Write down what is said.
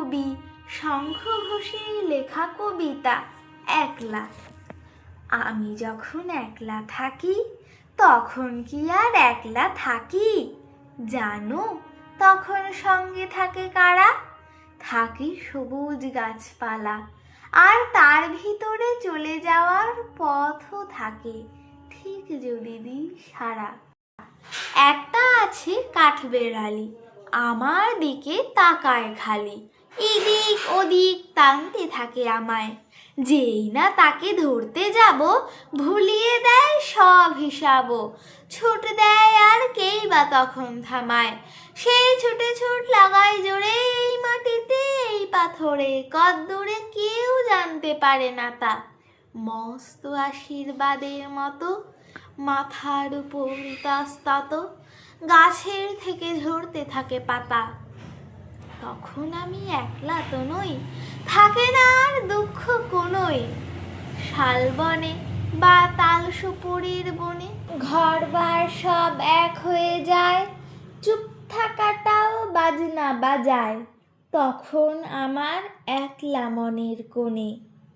কবি শঙ্খ ঘোষের লেখা কবিতা একলা। আমি যখন একলা থাকি তখন কি আর একলা থাকি? জানো তখন সঙ্গে থাকে কারা? থাকে সবুজ গাছপালা, আর তার ভিতরে চলে যাওয়ার পথও থাকে ঠিক যদি দিই সারা। একটা আছে কাঠবেড়ালি, আমার দিকে তাকায় খালি, এদিক ওদিক টানতে থাকে আমায়। যেই না তাকে ধরতে যাব ভুলিয়ে দেয় সব হিসাব, ছুট দেয় আর কেই বা তখন থামায়। সেই ছুটে ছুট লাগায় জোরে এই মাটিতে এই পাথরে, কদ্দূরে কেউ জানতে পারে না তা। মস্ত আশীর্বাদের মতো মাথার উপর ইতস্তত গাছের থেকে ঝরতে থাকে পাতা। তখন আমি একলা তো নই, থাকে না আর দুঃখ কোনোই। শালবনে বা তাল সুপুরির বনে ঘরবার সব এক হয়ে যায়, চুপ থাকাটাও বাজনা বাজায় তখন আমার একলা মনের কোণে।